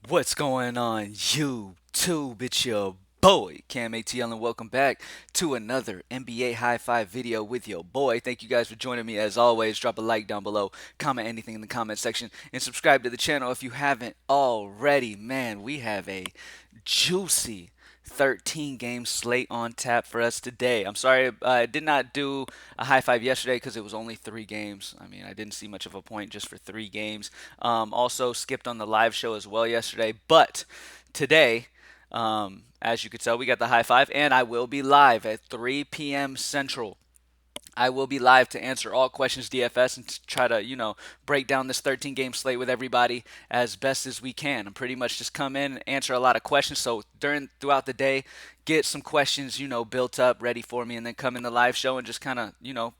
What's going on, YouTube? It's your boy, CamATL, and welcome back to another NBA High Five video with your boy. Thank you guys for joining me as always. Drop a like down below, comment anything in the comment section, and subscribe to the channel if you haven't already. Man, we have a juicy 13 game slate on tap for us today. I'm sorry I did not do a high five yesterday because it was only 3 games. I mean, I didn't see much of a point just for 3 games. Also, skipped on the live show as well yesterday. But today, as you could tell, we got the high five, and I will be live at 3 p.m. Central. I will be live to answer all questions DFS and to try to, break down this 13 game slate with everybody as best as we can. And pretty much just come in and answer a lot of questions. So throughout the day, get some questions, built up, ready for me, and then come in the live show and just kind of,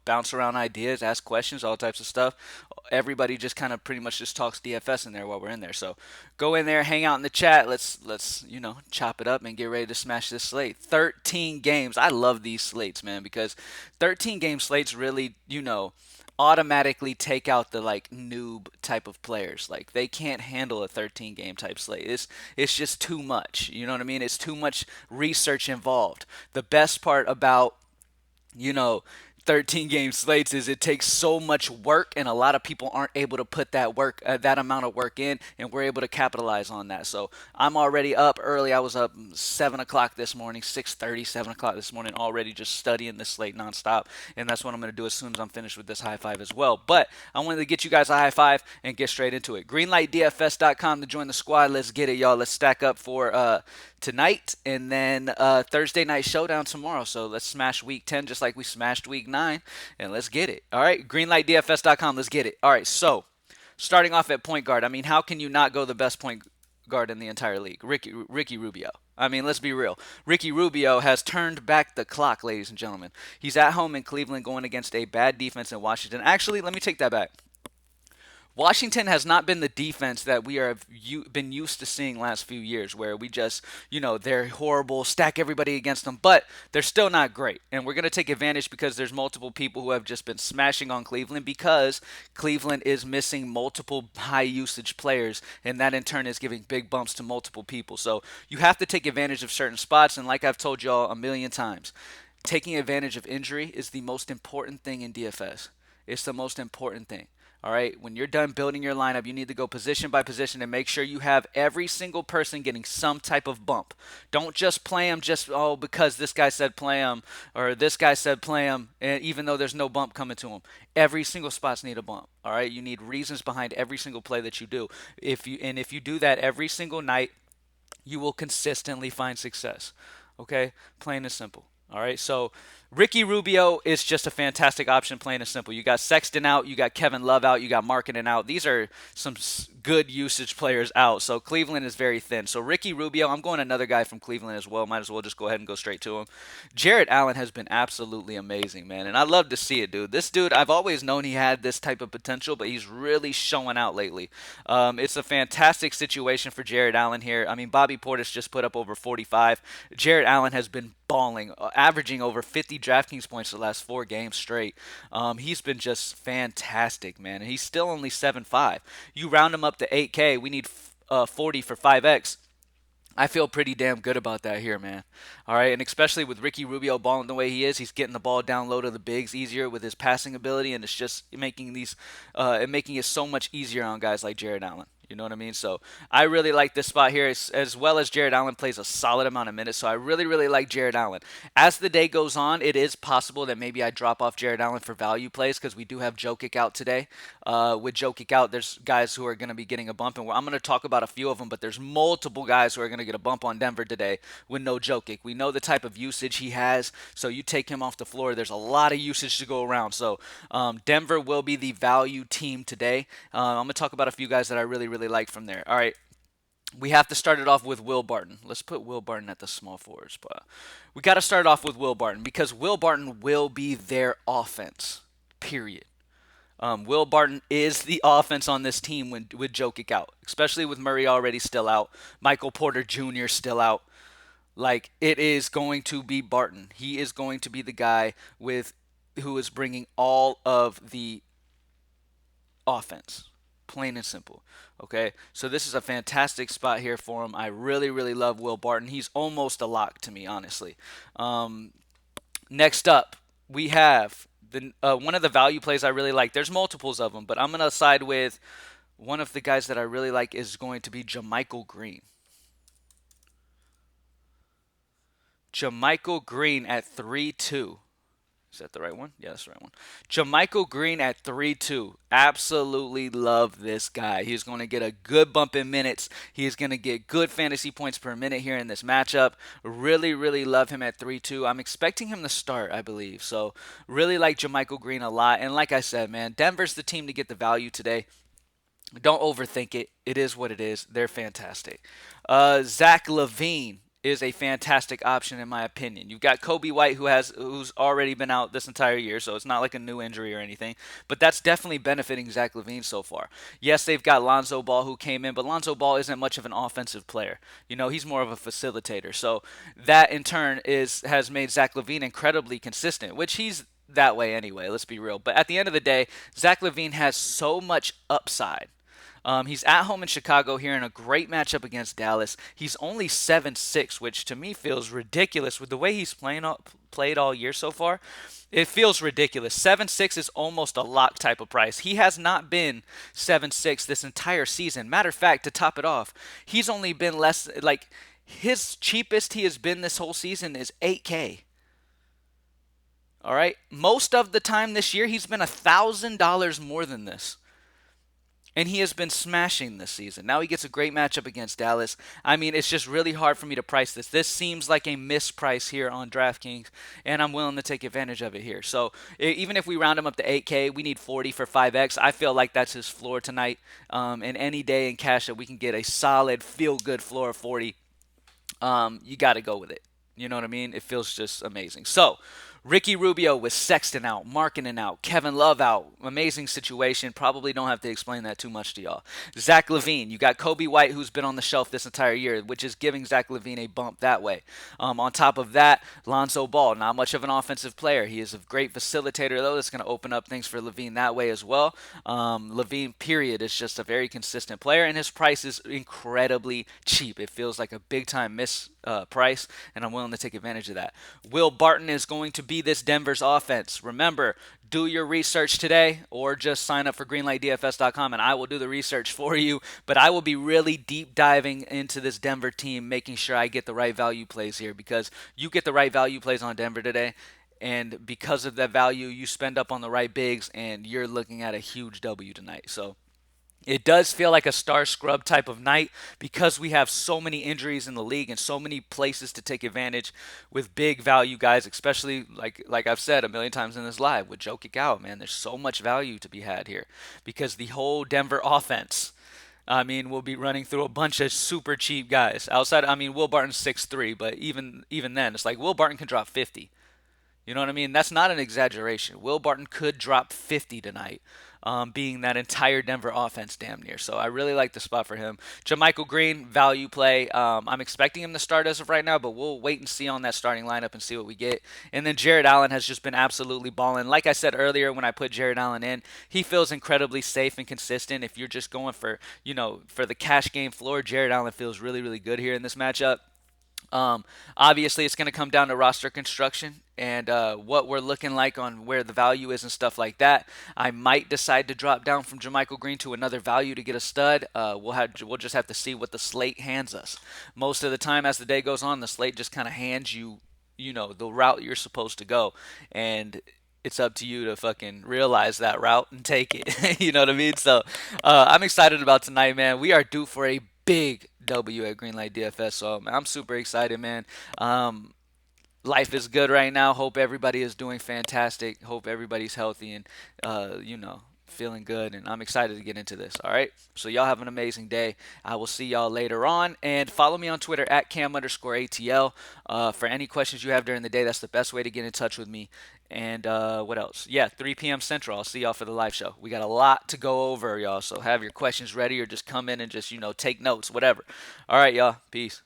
bounce around ideas, ask questions, all types of stuff. Everybody just kind of pretty much just talks DFS in there while we're in there. So go in there, hang out in the chat. Let's chop it up and get ready to smash this slate. 13 games. I love these slates, man, because 13 game slates really, automatically take out the like noob type of players. Like they can't handle a 13 game type slate. It's just too much. You know what I mean? It's too much research involved. The best part about you know 13 game slates is it takes so much work, and a lot of people aren't able to put that amount of work in, and we're able to capitalize on that. So I'm already up early. I was up 7 o'clock this morning, 6:30, 7 o'clock this morning, already just studying this slate nonstop, and that's what I'm going to do as soon as I'm finished with this high five as well. But I wanted to get you guys a high five and get straight into it. Greenlightdfs.com to join the squad. Let's get it, y'all. Let's stack up for tonight, and then Thursday night showdown tomorrow. So let's smash week 10 just like we smashed week 9, and let's get it. All right, greenlightdfs.com. Let's get it. All right, so starting off at point guard, I mean, how can you not go the best point guard in the entire league? Ricky Rubio. I mean, let's be real. Ricky Rubio has turned back the clock, ladies and gentlemen. He's at home in Cleveland going against a bad defense in Washington. Actually, let me take that back. Washington has not been the defense that we have been used to seeing last few years, where we just, they're horrible, stack everybody against them, but they're still not great. And we're going to take advantage because there's multiple people who have just been smashing on Cleveland because Cleveland is missing multiple high usage players, and that in turn is giving big bumps to multiple people. So you have to take advantage of certain spots, and like I've told y'all a million times, taking advantage of injury is the most important thing in DFS. It's the most important thing. All right, when you're done building your lineup, you need to go position by position and make sure you have every single person getting some type of bump. Don't just play them just because this guy said play them or this guy said play them, and even though there's no bump coming to them. Every single spots need a bump. All right, you need reasons behind every single play that you do. If you do that every single night, you will consistently find success. Okay, plain and simple. All right, so Ricky Rubio is just a fantastic option, plain and simple. You got Sexton out, you got Kevin Love out, you got Markkanen out. These are some good usage players out. So Cleveland is very thin. So Ricky Rubio, I'm going another guy from Cleveland as well. Might as well just go ahead and go straight to him. Jarrett Allen has been absolutely amazing, man, and I love to see it, dude. This dude, I've always known he had this type of potential, but he's really showing out lately. It's a fantastic situation for Jarrett Allen here. I mean, Bobby Portis just put up over 45. Jarrett Allen has been balling, averaging over 50 DraftKings points the last 4 games straight. He's been just fantastic, man. And he's still only 7.5. You round him up to 8K. We need 40 for 5X. I feel pretty damn good about that here, man. All right, and especially with Ricky Rubio balling the way he is, he's getting the ball down low to the bigs easier with his passing ability, and it's just making it so much easier on guys like Jared Allen. You know what I mean? So I really like this spot here, as well as Jared Allen plays a solid amount of minutes. So I really, really like Jared Allen. As the day goes on, it is possible that maybe I drop off Jared Allen for value plays because we do have Jokic out today. With Jokic out, there's guys who are going to be getting a bump, and I'm going to talk about a few of them, but there's multiple guys who are going to get a bump on Denver today with no Jokic. We know the type of usage he has, so you take him off the floor, there's a lot of usage to go around. So Denver will be the value team today. I'm going to talk about a few guys that I really, really like from there. All right. We have to start it off with Will Barton. Let's put Will Barton at the small forward spot. We got to start off with Will Barton because Will Barton will be their offense, period. Will Barton is the offense on this team with Jokic out, especially with Murray already still out, Michael Porter Jr. still out. Like, it is going to be Barton. He is going to be the guy who is bringing all of the offense. plain and simple. Okay, so this is a fantastic spot here for him. I really, really love Will Barton. He's almost a lock to me, honestly. Um, Next up, we have the one of the value plays I really like. There's multiples of them, but I'm gonna side with one of the guys that I really like is going to be Jamichael Green. Jamichael Green at 3-2. Is that the right one? Yeah, that's the right one. Jamichael Green at 3-2. Absolutely love this guy. He's going to get a good bump in minutes. He's going to get good fantasy points per minute here in this matchup. Really, really love him at 3-2. I'm expecting him to start, I believe. So, really like Jamichael Green a lot. And like I said, man, Denver's the team to get the value today. Don't overthink it. It is what it is. They're fantastic. Zach LaVine is a fantastic option in my opinion. You've got Kobe White who's already been out this entire year, so it's not like a new injury or anything. But that's definitely benefiting Zach LaVine so far. Yes, they've got Lonzo Ball who came in, but Lonzo Ball isn't much of an offensive player. You know, he's more of a facilitator. So that in turn has made Zach LaVine incredibly consistent, which he's that way anyway. Let's be real. But at the end of the day, Zach LaVine has so much upside. He's at home in Chicago here in a great matchup against Dallas. He's only 7-6, which to me feels ridiculous with the way he's played all year so far. It feels ridiculous. 7-6 is almost a lock type of price. He has not been 7-6 this entire season. Matter of fact, to top it off, he's only been less like his cheapest he has been this whole season is 8K. All right. Most of the time this year, he's been $1,000 more than this. And he has been smashing this season. Now he gets a great matchup against Dallas. I mean, it's just really hard for me to price this. This seems like a misprice here on DraftKings, and I'm willing to take advantage of it here. So even if we round him up to 8K, we need 40 for 5X. I feel like that's his floor tonight. And any day in cash that we can get a solid, feel-good floor of 40, you got to go with it. You know what I mean? It feels just amazing. So, Ricky Rubio with Sexton out, Markkanen out, Kevin Love out. Amazing situation. Probably don't have to explain that too much to y'all. Zach LaVine. You got Kobe White, who's been on the shelf this entire year, which is giving Zach LaVine a bump that way. On top of that, Lonzo Ball. Not much of an offensive player. He is a great facilitator, though. That's going to open up things for LaVine that way as well. LaVine, period, is just a very consistent player, and his price is incredibly cheap. It feels like a big-time price, and I'm willing to take advantage of that. Will Barton is going to be this Denver's offense. Remember, do your research today or just sign up for greenlightdfs.com and I will do the research for you. But I will be really deep diving into this Denver team, making sure I get the right value plays here because you get the right value plays on Denver today. And because of that value, you spend up on the right bigs and you're looking at a huge W tonight. So it does feel like a star scrub type of night because we have so many injuries in the league and so many places to take advantage with big value guys, especially like I've said a million times in this live with Jokic out, man. There's so much value to be had here because the whole Denver offense, I mean, we'll be running through a bunch of super cheap guys. Outside, I mean, Will Barton's 6'3", but even then, it's like Will Barton can drop 50. You know what I mean? That's not an exaggeration. Will Barton could drop 50 tonight, being that entire Denver offense damn near. So I really like the spot for him. Jamichael Green, value play. I'm expecting him to start as of right now, but we'll wait and see on that starting lineup and see what we get. And then Jared Allen has just been absolutely balling. Like I said earlier when I put Jared Allen in, he feels incredibly safe and consistent. If you're just going for, for the cash game floor, Jared Allen feels really, really good here in this matchup. Obviously, it's going to come down to roster construction and what we're looking like on where the value is and stuff like that. I might decide to drop down from Jamichael Green to another value to get a stud. We'll just have to see what the slate hands us. Most of the time, as the day goes on, the slate just kind of hands you, the route you're supposed to go, and it's up to you to fucking realize that route and take it. You know what I mean? So I'm excited about tonight, man. We are due for a big W at Greenlight DFS, so I'm super excited, man. Life is good right now. Hope everybody is doing fantastic. Hope everybody's healthy and, feeling good. And I'm excited to get into this. All right. So y'all have an amazing day. I will see y'all later on. And follow me on Twitter at Cam_ATL. For any questions you have during the day, that's the best way to get in touch with me. And what else? Yeah, 3 p.m. Central. I'll see y'all for the live show. We got a lot to go over, y'all. So have your questions ready or just come in and just, take notes, whatever. All right, y'all. Peace.